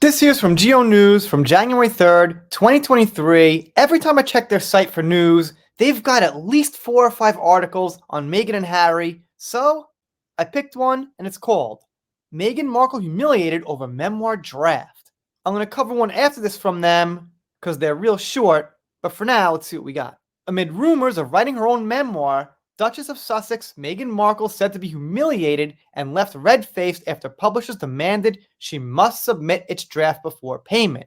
This here's from Geo News from January 3rd, 2023. Every time I check their site for news, they've got at least 4 or 5 articles on Meghan and Harry. So I picked one and it's called Meghan Markle Humiliated Over Memoir Draft. I'm going to cover one after this from them because they're real short, but for now, let's see what we got. Amid rumors of writing her own memoir, Duchess of Sussex Meghan Markle said to be humiliated and left red-faced after publishers demanded she must submit its draft before payment.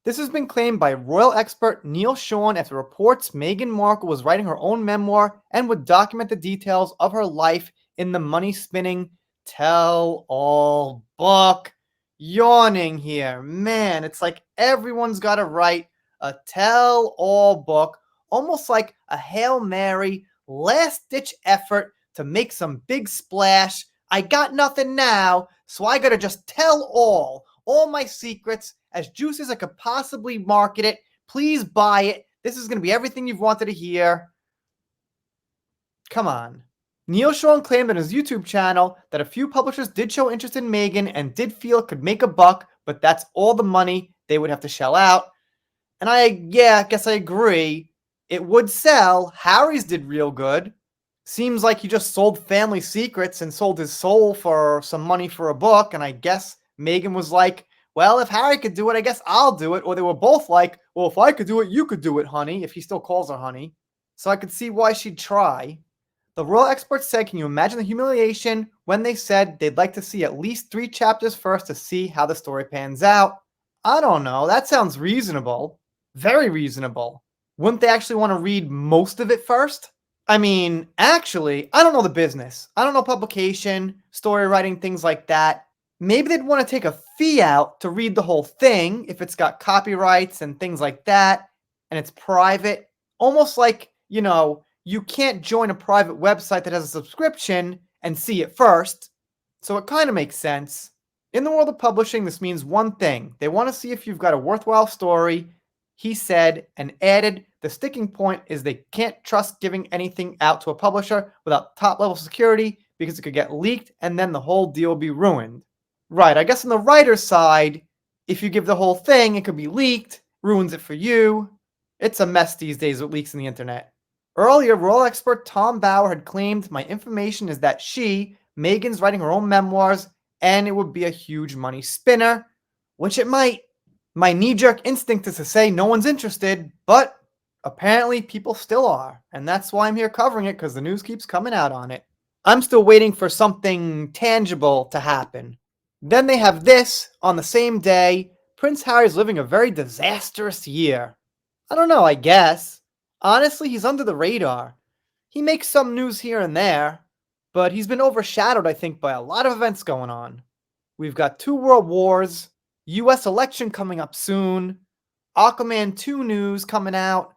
This has been claimed by royal expert Neil Sean after reports Meghan Markle was writing her own memoir and would document the details of her life in the money-spinning tell-all book. Yawning here. Man, it's like everyone's got to write a tell-all book, almost like a Hail Mary, last-ditch effort to make some big splash. I got nothing now, so I gotta just tell all my secrets, as juicy as I could possibly market it. Please buy it. This is gonna be everything you've wanted to hear. Come on. Neil Sean claimed on his YouTube channel that a few publishers did show interest in Meghan and did feel it could make a buck, but that's all the money they would have to shell out. And I guess I agree. It would sell. Harry's did real good. Seems like he just sold family secrets and sold his soul for some money for a book. And I guess Meghan was like, well, if Harry could do it, I guess I'll do it. Or they were both like, well, if I could do it, you could do it, honey. If he still calls her honey. So I could see why she'd try. The royal experts said, can you imagine the humiliation when they said they'd like to see at least 3 chapters first to see how the story pans out? I don't know. That sounds reasonable. Very reasonable. Wouldn't they actually want to read most of it first? I mean, actually, I don't know the business. I don't know publication, story writing, things like that. Maybe they'd want to take a fee out to read the whole thing if it's got copyrights and things like that, and it's private. Almost like, you can't join a private website that has a subscription and see it first. So it kind of makes sense. In the world of publishing, this means one thing. They want to see if you've got a worthwhile story, he said, and added, the sticking point is they can't trust giving anything out to a publisher without top-level security because it could get leaked and then the whole deal will be ruined. Right, I guess on the writer's side, if you give the whole thing, it could be leaked, ruins it for you. It's a mess these days with leaks in the internet. Earlier, royal expert Tom Bauer had claimed my information is that Meghan's writing her own memoirs and it would be a huge money spinner, which it might. My knee-jerk instinct is to say no one's interested, but apparently people still are, and that's why I'm here covering it, because the news keeps coming out on it. I'm still waiting for something tangible to happen. Then they have this on the same day. Prince Harry's living a very disastrous year. I don't know, I guess. Honestly, he's under the radar. He makes some news here and there, but he's been overshadowed, I think, by a lot of events going on. We've got 2 world wars, US election coming up soon, Aquaman 2 news coming out.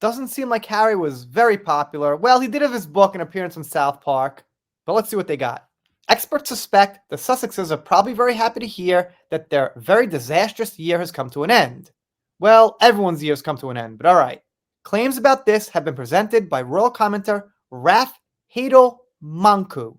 Doesn't seem like Harry was very popular. Well, he did have his book and appearance in South Park, but let's see what they got. Experts suspect the Sussexes are probably very happy to hear that their very disastrous year has come to an end. Well, everyone's year's come to an end, but alright. Claims about this have been presented by royal commentator Raf Hadel Manku.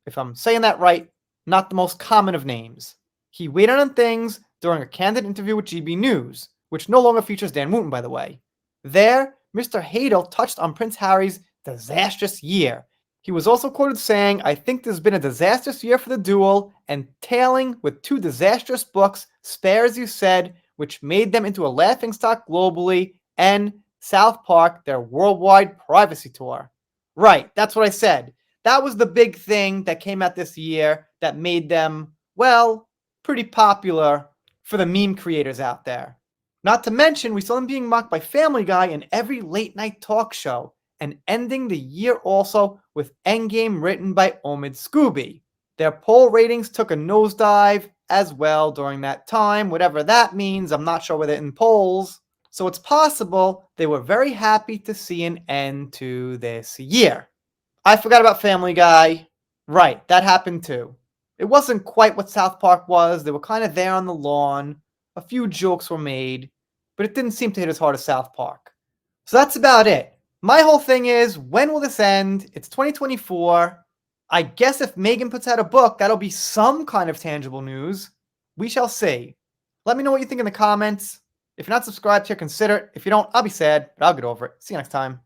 If I'm saying that right, not the most common of names. He weighed in on things during a candid interview with GB News, which no longer features Dan Wooten, by the way. There, Mr. Hadel touched on Prince Harry's disastrous year. He was also quoted saying, I think there's been a disastrous year for the duel, and tailing with 2 disastrous books, Spare As You Said, which made them into a laughingstock globally, and South Park, their worldwide privacy tour. Right, that's what I said. That was the big thing that came out this year that made them, well, pretty popular for the meme creators out there. Not to mention, we saw them being mocked by Family Guy in every late-night talk show, and ending the year also with Endgame written by Omid Scooby. Their poll ratings took a nosedive as well during that time, whatever that means. I'm not sure whether in polls. So it's possible they were very happy to see an end to this year. I forgot about Family Guy. Right, that happened too. It wasn't quite what South Park was. They were kind of there on the lawn. A few jokes were made, but it didn't seem to hit as hard as South Park. So that's about it. My whole thing is, when will this end? It's 2024. I guess if Meghan puts out a book, that'll be some kind of tangible news. We shall see. Let me know what you think in the comments. If you're not subscribed here, consider it. If you don't, I'll be sad, but I'll get over it. See you next time.